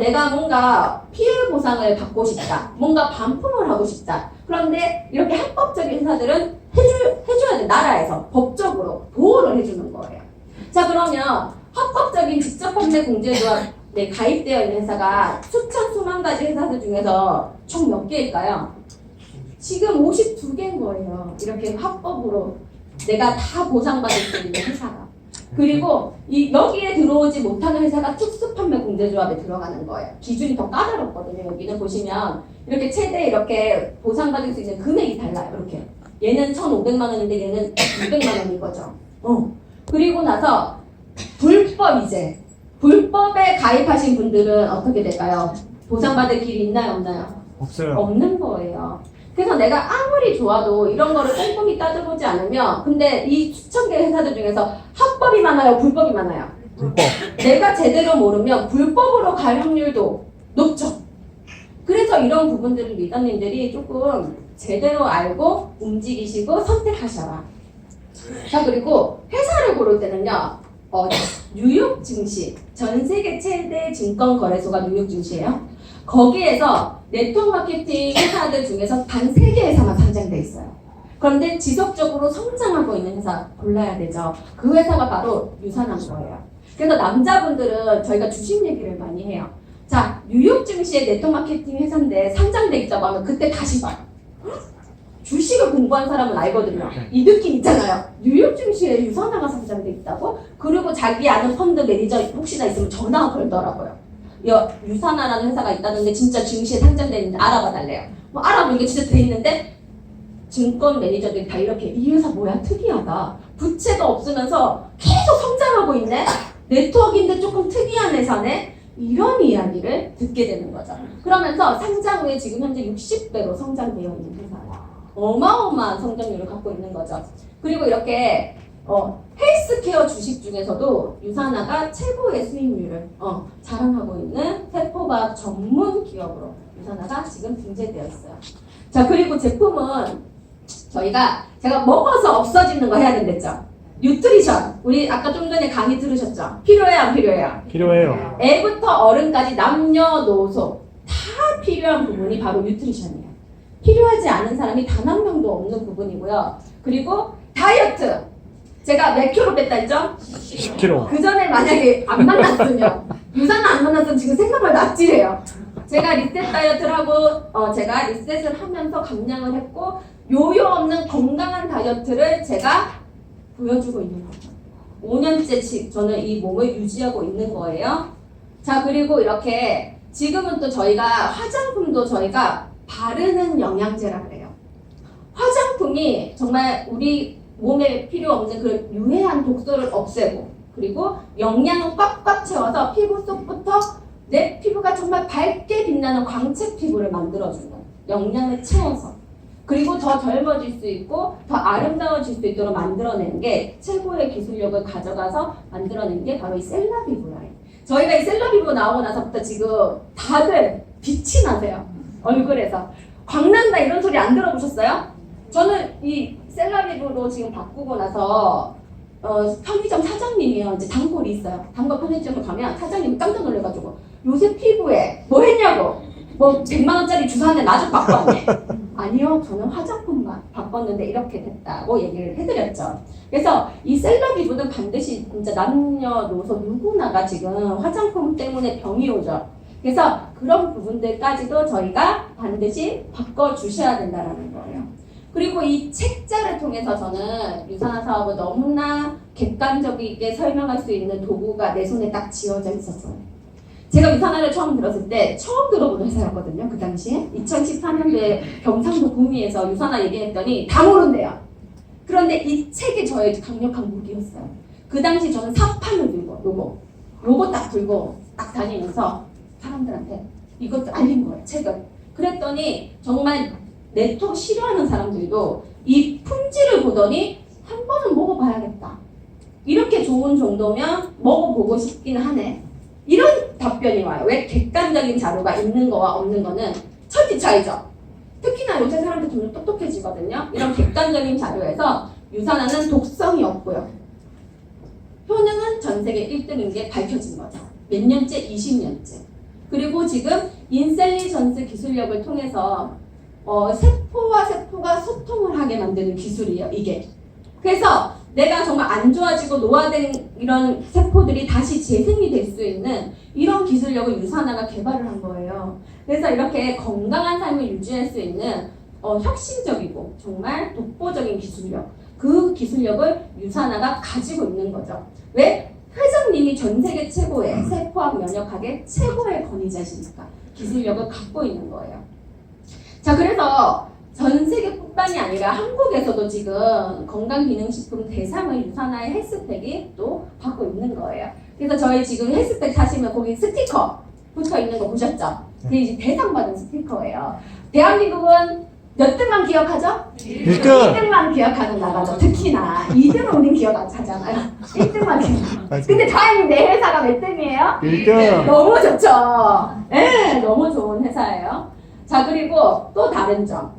S1: 내가 뭔가 피해 보상을 받고 싶다. 뭔가 반품을 하고 싶다. 그런데 이렇게 합법적인 회사들은 해줘야 돼. 나라에서 법적으로 보호를 해주는 거예요. 자, 그러면 합법적인 직접 판매 공제조합에 가입되어 있는 회사가 수만 가지 회사들 중에서 총 몇 개일까요? 지금 52개인 거예요. 이렇게 합법으로 내가 다 보상받을 수 있는 회사가. 그리고 여기에 들어오지 못하는 회사가 특수판매 공제조합에 들어가는 거예요. 기준이 더 까다롭거든요. 여기는 보시면 이렇게 최대 이렇게 보상받을 수 있는 금액이 달라요. 이렇게 얘는 1,500만 원인데 얘는 600만 원인 거죠. 그리고 나서 불법에 가입하신 분들은 어떻게 될까요? 보상받을 길이 있나요? 없나요?
S2: 없어요.
S1: 없는 거예요. 그래서 내가 아무리 좋아도 이런 거를 꼼꼼히 따져보지 않으면 근데 이 수천 개 회사들 중에서 합법이 많아요? 불법이 많아요?
S2: 불법.
S1: 내가 제대로 모르면 불법으로 갈 확률도 높죠. 그래서 이런 부분들을 리더님들이 조금 제대로 알고 움직이시고 선택하셔라. 자, 그리고 회사를 고를 때는요. 뉴욕 증시, 전 세계 최대 증권 거래소가 뉴욕 증시예요. 거기에서 네트워크 마케팅 회사들 중에서 단 3개 회사만 상장돼 있어요. 그런데 지속적으로 성장하고 있는 회사 골라야 되죠. 그 회사가 바로 유산한 거예요. 그래서 남자분들은 저희가 주식 얘기를 많이 해요. 자, 뉴욕 증시의 네트워크 마케팅 회사인데 상장돼 있다고 하면 그때 다시 봐요. 주식을 공부한 사람은 알거든요. 이 느낌 있잖아요. 뉴욕 증시에 유산화가 상장돼 있다고? 그리고 자기 아는 펀드 매니저 혹시나 있으면 전화 걸더라고요. 유산화라는 회사가 있다는데 진짜 증시에 상장돼 있는데 알아봐 달래요. 뭐 알아보니까 진짜 돼 있는데 증권 매니저들이 다 이렇게 이 회사 뭐야 특이하다. 부채가 없으면서 계속 성장하고 있네. 네트워크인데 조금 특이한 회사네. 이런 이야기를 듣게 되는 거죠. 그러면서 상장 후에 지금 현재 60배로 성장되어 있는 회사예요. 어마어마한 성장률을 갖고 있는 거죠. 그리고 이렇게 헬스케어 주식 중에서도 유산화가 최고의 수익률을 자랑하고 있는 세포과학 전문 기업으로 유산화가 지금 등재되어 있어요. 자, 그리고 제품은 제가 먹어서 없어지는 거 해야 된댔죠. 뉴트리션. 우리 아까 좀 전에 강의 들으셨죠? 필요해요, 안 필요해요?
S2: 필요해요.
S1: 애부터 어른까지 남녀노소 다 필요한 부분이 바로 뉴트리션이에요. 필요하지 않은 사람이 단 한 명도 없는 부분이고요. 그리고 다이어트. 제가 몇 킬로 뺐다 했죠?
S2: 10kg.
S1: 그 전에 만약에 안 만났으면 유산화 안 만났으면 지금 생각만 납질해요. 제가 리셋 다이어트를 하고 제가 리셋을 하면서 감량을 했고 요요 없는 건강한 다이어트를 제가 보여주고 있는 거죠. 5년째 저는 이 몸을 유지하고 있는 거예요. 자, 그리고 이렇게 지금은 또 저희가 화장품도 저희가 바르는 영양제라 그래요. 화장품이 정말 우리 몸에 필요 없는 그런 유해한 독소를 없애고 그리고 영양을 꽉꽉 채워서 피부 속부터 내 피부가 정말 밝게 빛나는 광채 피부를 만들어주는 영양을 채워서 그리고 더 젊어질 수 있고 더 아름다워질 수 있도록 만들어낸 게 최고의 기술력을 가져가서 만들어낸 게 바로 이 셀라비브라예요. 저희가 이 셀라비브 나오고 나서부터 지금 다들 빛이 나세요. 얼굴에서. 광난다 이런 소리 안 들어보셨어요? 저는 이 셀라비브로 지금 바꾸고 나서 편의점 사장님이요. 이제 단골이 있어요. 단골 편의점을 가면 사장님이 깜짝 놀래가지고 요새 피부에 뭐 했냐고 뭐 100만 원짜리 주사 한 대 마저 바꿨네. 아니요, 저는 화장품만 바꿨는데 이렇게 됐다고 얘기를 해드렸죠. 그래서 이 셀러비브는 반드시 진짜 남녀노소 누구나가 지금 화장품 때문에 병이 오죠. 그래서 그런 부분들까지도 저희가 반드시 바꿔주셔야 된다는 거예요. 그리고 이 책자를 통해서 저는 유산화 사업을 너무나 객관적이게 설명할 수 있는 도구가 내 손에 딱 쥐어져 있었어요. 제가 유산화를 처음 들었을 때 처음 들어본 회사였거든요. 그 당시에 2014년도에 경상도 구미에서 유산화 얘기했더니 다 모른대요. 그런데 이 책이 저의 강력한 무기였어요. 그 당시 저는 사판을 들고 요거 딱 들고 딱 다니면서 사람들한테 이것도 알린 거예요. 책을. 그랬더니 정말 네트워크 싫어하는 사람들도 이 품질을 보더니 한 번은 먹어봐야겠다. 이렇게 좋은 정도면 먹어보고 싶긴 하네. 이런 답변이 와요. 왜? 객관적인 자료가 있는 거와 없는 거는 천지 차이죠. 특히나 요새 사람들 점점 똑똑해지거든요. 이런 객관적인 자료에서 유산화는 독성이 없고요. 효능은 전 세계 1등인 게 밝혀진 거죠. 몇 년째? 20년째. 그리고 지금 인셀리전스 기술력을 통해서 세포와 세포가 소통을 하게 만드는 기술이에요. 이게. 그래서 내가 정말 안 좋아지고 노화된 이런 세포들이 다시 재생이 될 수 있는 이런 기술력을 유산화가 개발을 한 거예요. 그래서 이렇게 건강한 삶을 유지할 수 있는 혁신적이고 정말 독보적인 기술력, 그 기술력을 유산화가 가지고 있는 거죠. 왜? 회장님이 전 세계 최고의 세포학 면역학의 최고의 권위자시니까 기술력을 갖고 있는 거예요. 자, 그래서 전 세계뿐만이 아니라 한국에서도 지금 건강기능식품 대상을 유산화의 헬스팩이 또 받고 있는 거예요. 그래서 저희 지금 헬스팩 사시면 거기 스티커 붙어 있는 거 보셨죠? 그게 이제 대상 받은 스티커예요. 대한민국은 몇 등만 기억하죠?
S2: 1등!
S1: 1등만 기억하는 나라죠. 특히나 2등은 우린 기억하잖아요. 1등만 기억. 근데 다행히 내 회사가 몇 등이에요?
S2: 1등!
S1: 너무 좋죠. 예, 너무 좋은 회사예요. 자, 그리고 또 다른 점.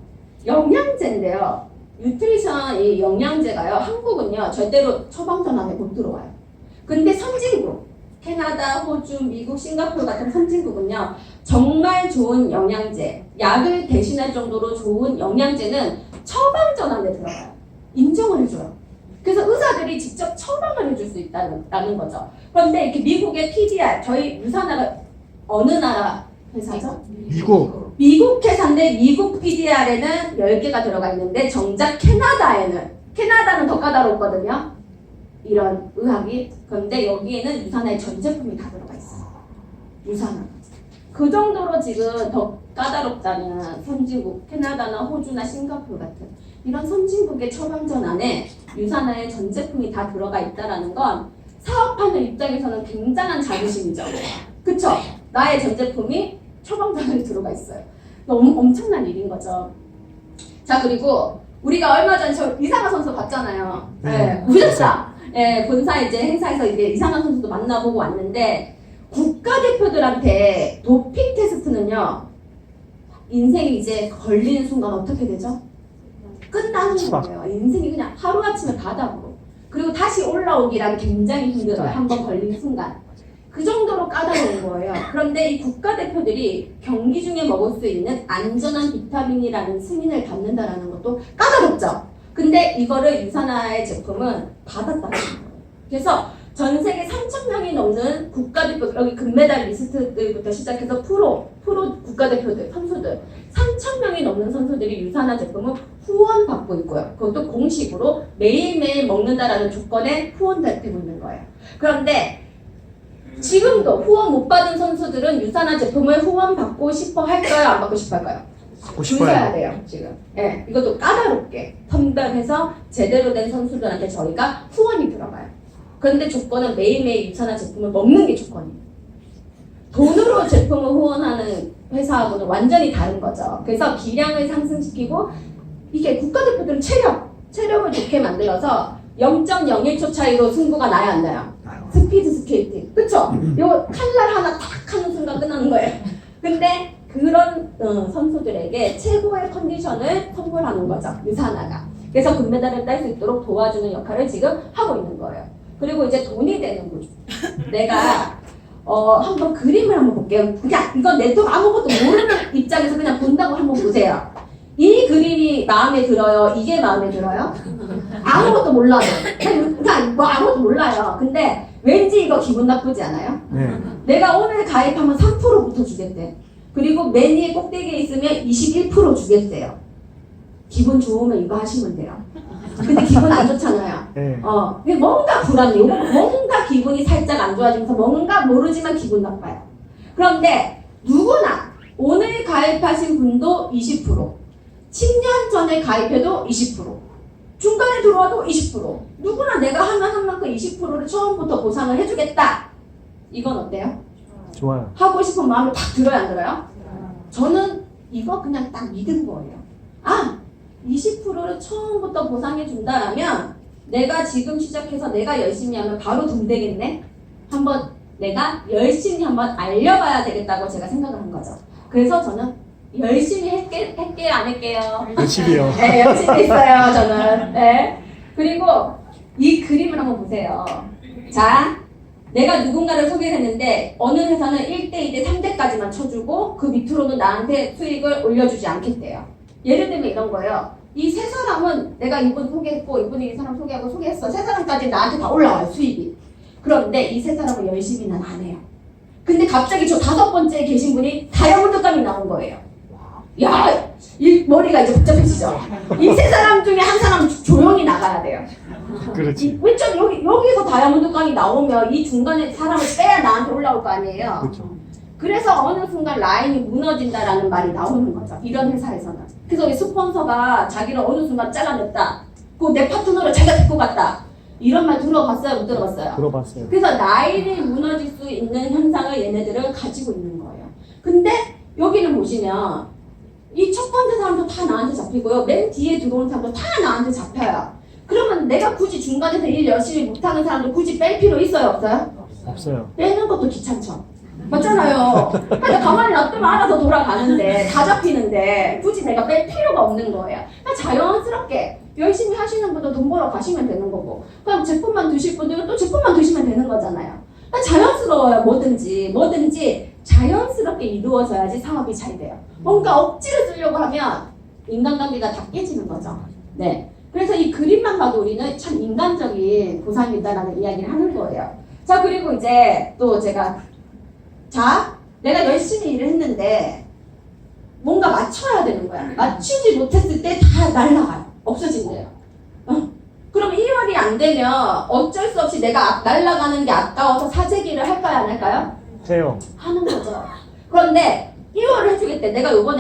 S1: 영양제인데요. 뉴트리션 이 영양제가요. 한국은요. 절대로 처방전 안에 못 들어와요. 근데 선진국, 캐나다, 호주, 미국, 싱가포르 같은 선진국은요. 정말 좋은 영양제, 약을 대신할 정도로 좋은 영양제는 처방전 안에 들어가요. 인정을 해줘요. 그래서 의사들이 직접 처방을 해줄 수 있다는 거죠. 그런데 이렇게 미국의 PDR, 저희 유산화가 어느 나라 회사죠?
S2: 미국!
S1: 미국 회사인데 미국 PDR에는 10개가 들어가 있는데 정작 캐나다는 더 까다롭거든요. 이런 의학이. 그런데 여기에는 유산화의 전 제품이 다 들어가 있어요. 유산화. 그 정도로 지금 더 까다롭다는 선진국, 캐나다나 호주나 싱가포르 같은 이런 선진국의 처방전 안에 유산화의 전 제품이 다 들어가 있다는 건 사업하는 입장에서는 굉장한 자부심이죠. 그쵸? 나의 전 제품이 처방전에 들어가 있어요. 너무 엄청난 일인 거죠. 자, 그리고 우리가 얼마 전에 저 이상한 선수 봤잖아요. 네, 보셨죠? 네, 본사 이제 행사에서 이제 이상한 선수도 만나보고 왔는데 국가대표들한테 도핑 테스트는요, 인생이 이제 걸리는 순간 어떻게 되죠? 끝나는 거예요. 인생이 그냥 하루아침에 바닥으로. 그리고 다시 올라오기란 굉장히 힘들어요. 한번 걸린 순간. 그 정도로 까다로운 거예요. 그런데 이 국가대표들이 경기 중에 먹을 수 있는 안전한 비타민이라는 승인을 받는다는 것도 까다롭죠? 근데 이거를 유산화의 제품은 받았다는 거예요. 그래서 전 세계 3,000명이 넘는 국가대표, 여기 금메달 리스트들부터 시작해서 프로 국가대표들, 선수들, 3,000명이 넘는 선수들이 유산화 제품을 후원받고 있고요. 그것도 공식으로 매일매일 먹는다라는 조건에 후원되고 있는 거예요. 그런데 지금도 후원 못 받은 선수들은 유산화 제품을 후원받고 싶어 할까요? 안 받고 싶어 할까요?
S2: 받고
S1: 줄 서야
S2: 싶어요.
S1: 돼요, 지금. 예, 이것도 까다롭게 선별해서 제대로 된 선수들한테 저희가 후원이 들어가요. 그런데 조건은 매일매일 유산화 제품을 먹는 게 조건이에요. 돈으로 제품을 후원하는 회사하고는 완전히 다른 거죠. 그래서 기량을 상승시키고 이게 국가대표들은 체력을 좋게 만들어서 0.01초 차이로 승부가 나야 안 나요? 스피드 스케이팅. 그쵸? 요 칼날 하나 탁 하는 순간 끝나는 거예요. 근데 그런 선수들에게 최고의 컨디션을 선물하는 거죠. 유산화가. 그래서 금메달을 딸 수 있도록 도와주는 역할을 지금 하고 있는 거예요. 그리고 이제 돈이 되는 구조. 내가 한번 그림을 한번 볼게요. 그냥 이건 내도 아무것도 모르는 입장에서 그냥 본다고 한번 보세요. 이 그림이 마음에 들어요? 이게 마음에 들어요? 아무것도 몰라요. 그냥 뭐 아무것도 몰라요. 근데 왠지 이거 기분 나쁘지 않아요?
S2: 네.
S1: 내가 오늘 가입하면 3%부터 주겠대. 그리고 맨 위에 꼭대기에 있으면 21% 주겠대요. 기분 좋으면 이거 하시면 돼요. 근데 기분 안 좋잖아요.
S2: 네.
S1: 이게 뭔가 불안해. 뭔가 기분이 살짝 안 좋아지면서 뭔가 모르지만 기분 나빠요. 그런데 누구나 오늘 가입하신 분도 20%, 10년 전에 가입해도 20%, 중간에 들어와도 20%, 누구나 내가 하면 한 만큼 20%를 처음부터 보상을 해주겠다. 이건 어때요?
S2: 좋아요.
S1: 하고 싶은 마음이 팍 들어요, 안 들어요? 저는 이거 그냥 딱 믿은 거예요. 20%를 처음부터 보상해 준다라면 내가 지금 시작해서 내가 열심히 하면 바로 돈 되겠네? 한번 내가 열심히 한번 알려봐야 되겠다고 제가 생각을 한 거죠. 그래서 저는 열심히 할게요, 안 할게요?
S2: 열심히요.
S1: 네, 열심히 했어요, 저는. 네. 그리고 이 그림을 한번 보세요. 자, 내가 누군가를 소개했는데 어느 회사는 1대, 2대, 3대까지만 쳐주고 그 밑으로는 나한테 수익을 올려주지 않겠대요. 예를 들면 이런 거예요. 이 세 사람은 내가 이분 소개했고 이분이 이 사람 소개하고 소개했어. 세 사람까지 나한테 다 올라와요, 수익이. 그런데 이 세 사람은 열심히 난 안 해요. 근데 갑자기 저 5번째에 계신 분이 다이아몬드감이 나온 거예요. 야, 이 머리가 이제 복잡해지죠. 이 세 사람 중에 한 사람 조용히 나가야 돼요.
S2: 그렇지.
S1: 왼쪽 여기서 다이아몬드감이 나오면 이 중간에 사람을 빼야 나한테 올라올 거 아니에요.
S2: 그렇죠.
S1: 그래서 어느 순간 라인이 무너진다라는 말이 나오는 거죠. 이런 회사에서는. 그래서 이 스폰서가 자기를 어느 순간 잘라냈다. 그 내 파트너를 자기가 데리고 갔다. 이런 말 들어봤어요? 못 들어봤어요?
S2: 들어봤어요.
S1: 그래서 라인이 무너질 수 있는 현상을 얘네들은 가지고 있는 거예요. 근데 여기는 보시면 이 첫 번째 사람도 다 나한테 잡히고요. 맨 뒤에 들어온 사람도 다 나한테 잡혀요. 그러면 내가 굳이 중간에서 일 열심히 못하는 사람들 굳이 뺄 필요 있어요, 없어요?
S2: 없어요.
S1: 빼는 것도 귀찮죠. 맞잖아요. 근데 가만히 놔두면 알아서 돌아가는데 다 잡히는데 굳이 내가 뺄 필요가 없는 거예요. 그러니까 자연스럽게 열심히 하시는 분도 돈 벌어 가시면 되는 거고, 그럼 제품만 드실 분들은 또 제품만 드시면 되는 거잖아요. 그러니까 자연스러워요. 뭐든지 자연스럽게 이루어져야지 사업이 잘 돼요. 뭔가 억지로 쓰려고 하면 인간관계가 다 깨지는 거죠. 네. 그래서 이 그림만 봐도 우리는 참 인간적인 보상이다라는 이야기를 하는 거예요. 자, 그리고 이제 또 내가 열심히 일을 했는데 뭔가 맞춰야 되는 거야. 맞추지 못했을 때 다 날라가요. 없어진대요. 그럼 1월이 안 되면 어쩔 수 없이 내가 날라가는 게 아까워서 사재기를 할까요, 안 할까요?
S2: 해요.
S1: 하는 거죠. 그런데 1월을 해주겠대. 내가 요번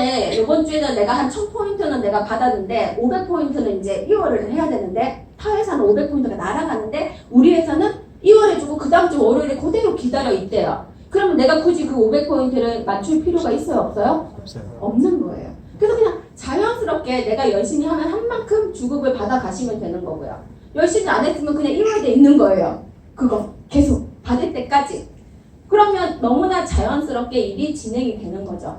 S1: 주에는 내가 한 1000포인트는 내가 받았는데 500포인트는 이제 2월을 해야 되는데 타 회사는 500포인트가 날아가는데 우리 회사는 2월 해주고 그 다음 주 월요일에 그대로 기다려 있대요. 그러면 내가 굳이 그 500포인트를 맞출 필요가 있어요, 없어요?
S2: 없어요.
S1: 없는 거예요. 그래서 그냥 자연스럽게 내가 열심히 하면 한 만큼 주급을 받아 가시면 되는 거고요. 열심히 안 했으면 그냥 1월에 있는 거예요. 그거 계속 받을 때까지. 그러면 너무나 자연스럽게 일이 진행이 되는 거죠.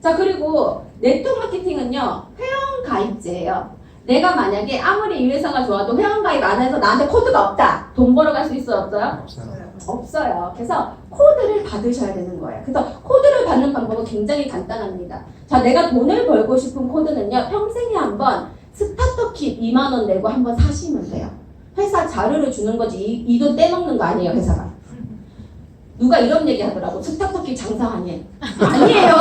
S1: 자, 그리고 네트워크 마케팅은요, 회원 가입제예요. 내가 만약에 아무리 이 회사가 좋아도 회원 가입 안 해서 나한테 코드가 없다. 돈 벌어갈 수 있어요, 없어요?
S2: 없어요.
S1: 없어요. 그래서 코드를 받으셔야 되는 거예요. 그래서 코드를 받는 방법은 굉장히 간단합니다. 자, 내가 돈을 벌고 싶은 코드는요, 평생에 한번 스타터 킷 2만 원 내고 한번 사시면 돼요. 회사 자료를 주는 거지 이 돈 떼먹는 거 아니에요, 회사가. 누가 이런 얘기 하더라고. 스타터 킷 장사하니. 아니에요.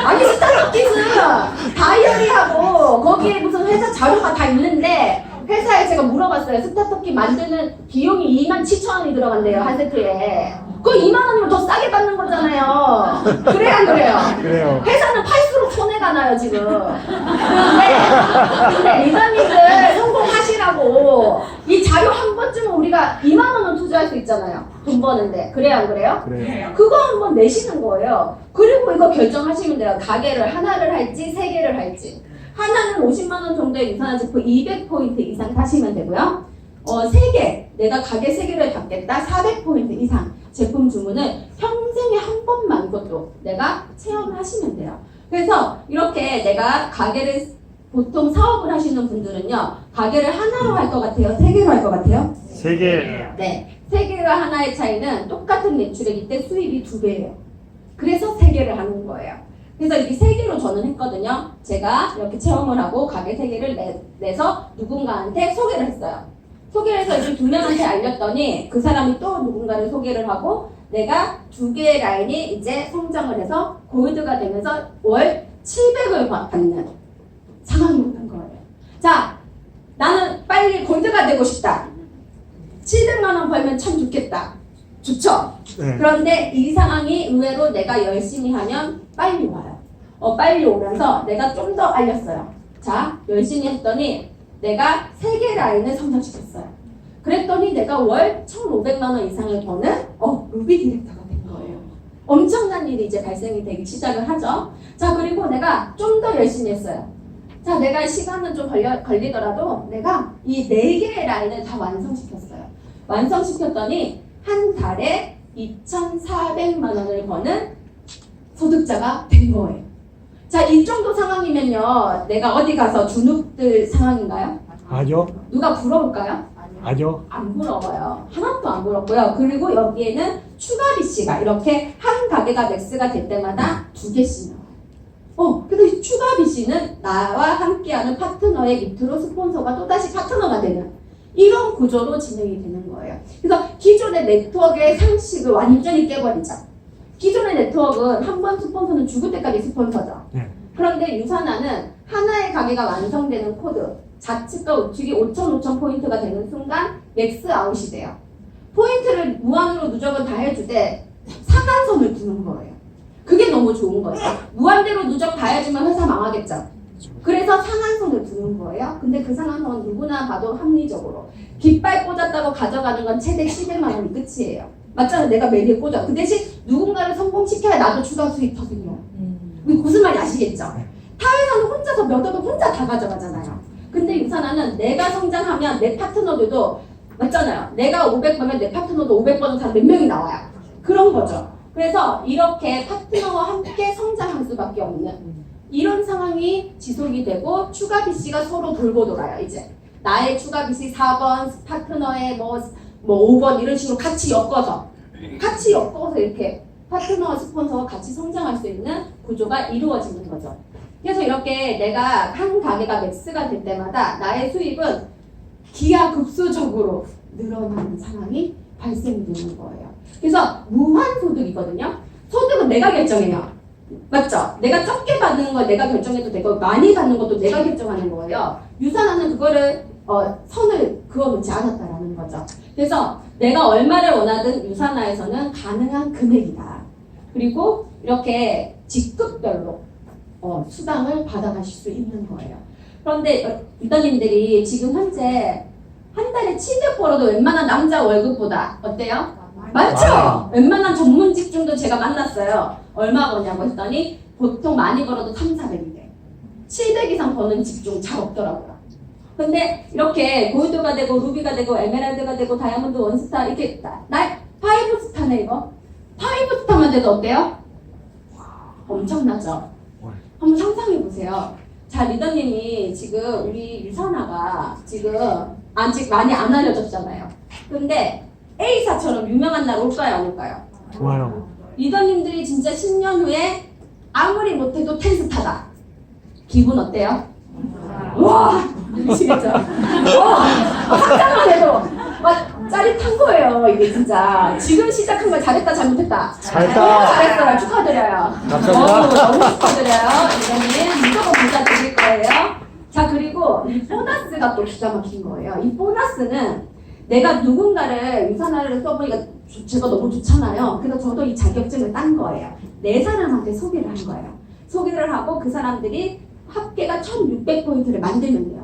S1: 아니, 스타터 킷은 다이어리하고 거기에 무슨 회사 자료가 다 있는데 회사에 제가 물어봤어요. 스타터 킷 만드는 비용이 27,000원이 들어간대요, 한 세트에. 그거 2만 원이면 더 싸게 받는 거잖아요. 그래야 안 그래요?
S2: 그래요.
S1: 회사는 팔수록 손해가 나요, 지금. 근데 리더님들 성공하시라고 이 자료 한 번쯤은 우리가 2만 원은 투자할 수 있잖아요. 돈 버는데. 그래야 안 그래요?
S2: 그래요.
S1: 그거 한번 내시는 거예요. 그리고 이거 결정하시면 돼요. 가게를 하나를 할지 세 개를 할지. 하나는 50만 원 정도의 유산한 제품 200포인트 이상 사시면 되고요. 세 개, 내가 가게 세 개를 받겠다. 400포인트 이상 제품 주문을 평생에 한 번만 이것도 내가 체험을 하시면 돼요. 그래서 이렇게 내가 가게를 보통 사업을 하시는 분들은요, 가게를 하나로 할 것 같아요? 세 개로 할 것 같아요?
S2: 세 개.
S1: 네. 세 개와 하나의 차이는 똑같은 매출액일 때 수입이 2배예요. 그래서 세 개를 하는 거예요. 그래서 이렇게 세 개로 저는 했거든요. 제가 이렇게 체험을 하고 가게 세 개를 내서 누군가한테 소개를 했어요. 소개를 해서 이제 2명한테 알렸더니 그 사람이 또 누군가를 소개를 하고 내가 2개의 라인이 이제 성장을 해서 골드가 되면서 월 700을 받는 상황이 오는 거예요. 자, 나는 빨리 골드가 되고 싶다. 700만 원 벌면 참 좋겠다. 좋죠?
S2: 네.
S1: 그런데 이 상황이 의외로 내가 열심히 하면 빨리 와요. 빨리 오면서 내가 좀 더 알렸어요. 자, 열심히 했더니 내가 3개 라인을 성장시켰어요. 그랬더니 내가 월 1,500만 원 이상을 버는 루비 디렉터가 된 거예요. 엄청난 일이 이제 발생이 되기 시작을 하죠. 자, 그리고 내가 좀 더 열심히 했어요. 자, 내가 시간은 좀 걸리더라도 내가 이 4개의 라인을 다 완성시켰어요. 완성시켰더니 한 달에 2,400만 원을 버는 소득자가 된 거예요. 자, 이 정도 상황이면요, 내가 어디 가서 주눅들 상황인가요?
S2: 아니요.
S1: 누가 부러울까요?
S2: 아니요.
S1: 안 부러워요. 하나도 안 부럽고요. 그리고 여기에는 추가 BC가 이렇게 한 가게가 맥스가 될 때마다 2개씩 나와요. 그래서 이 추가 BC는 나와 함께하는 파트너의 밑으로 스폰서가 또다시 파트너가 되는 이런 구조로 진행이 되는 거예요. 그래서 기존의 네트워크의 상식을 완전히 깨버리죠. 기존의 네트워크는 한 번 스폰서는 죽을 때까지 스폰서죠.
S2: 네.
S1: 그런데 유산화는 하나의 가게가 완성되는 코드, 좌측과 우측이 5,000 포인트가 되는 순간 맥스 아웃이 돼요. 포인트를 무한으로 누적은 다 해주되 상한선을 두는 거예요. 그게 너무 좋은 거예요. 무한대로 누적 다 해주면 회사 망하겠죠. 그래서 상한선을 두는 거예요. 근데 그 상한선은 누구나 봐도 합리적으로 깃발 꽂았다고 가져가는 건 최대 700만 원이 끝이에요. 맞잖아요. 내가 매일 꽂아. 그 대신 누군가를 성공시켜야 나도 추가 수입 더 생겨요. 무슨 말인지 아시겠죠? 사회사는 혼자서 몇 억을 혼자 다 가져가잖아요. 근데 유산화는 내가 성장하면 내 파트너들도 맞잖아요. 내가 500번면 내 파트너도 500번은 다 몇 명이 나와요. 그런 거죠. 그래서 이렇게 파트너와 함께 성장할 수밖에 없는 이런 상황이 지속이 되고 추가 BC가 서로 돌고 돌아요. 이제 나의 추가 BC 4번 파트너의 뭐 5번 이런 식으로 같이 엮어서 이렇게 파트너와 스폰서와 같이 성장할 수 있는 구조가 이루어지는 거죠. 그래서 이렇게 내가 한 가게가 맥스가 될 때마다 나의 수입은 기하급수적으로 늘어나는 상황이 발생이 되는 거예요. 그래서 무한소득이거든요. 소득은 내가 결정해요. 맞죠? 내가 적게 받는 걸 내가 결정해도 되고 많이 받는 것도 내가 결정하는 거예요. 유산화는 그거를 선을 그어놓지 않았다라는 거죠. 그래서 내가 얼마를 원하든 유산화에서는 가능한 금액이다. 그리고 이렇게 직급별로 수당을 받아가실 수 있는 거예요. 그런데 리더님들이 지금 현재 한 달에 700 벌어도 웬만한 남자 월급보다 어때요? 많죠? 웬만한 전문 직종도 제가 만났어요. 얼마 버냐고 했더니 보통 많이 벌어도 3,400인데 700 이상 버는 직종 잘 없더라고요. 근데 이렇게 골드가 되고 루비가 되고 에메랄드가 되고 다이아몬드 원스타 이렇게 파이브 스타네 이거. 파이브 스타만 돼도 어때요? 엄청나죠? 한번 상상해 보세요. 자, 리더님이 지금 우리 유산화가 지금 아직 많이 안 알려졌잖아요. 근데 A사처럼 유명한 날 올까요, 안 올까요?
S2: 좋아요.
S1: 리더님들이 진짜 10년 후에 아무리 못해도 텐스타다. 기분 어때요? 와! 미치겠죠? 상상만 해도 막 짜릿한 거예요, 이게 진짜. 지금 시작한 걸 잘했다, 잘못했다?
S2: 잘했다.
S1: 잘했어요. 축하드려요.
S2: 감사합니다.
S1: 너무 축하드려요. 리더님 무조건 부자 드릴 거예요. 자, 그리고 이 보너스가 또 기가 막힌 거예요. 이 보너스는 내가 누군가를 유산화를 써보니까 제가 너무 좋잖아요. 그래서 저도 이 자격증을 딴 거예요. 네 사람한테 소개를 한 거예요. 소개를 하고 그 사람들이 합계가 1600포인트를 만들면 돼요.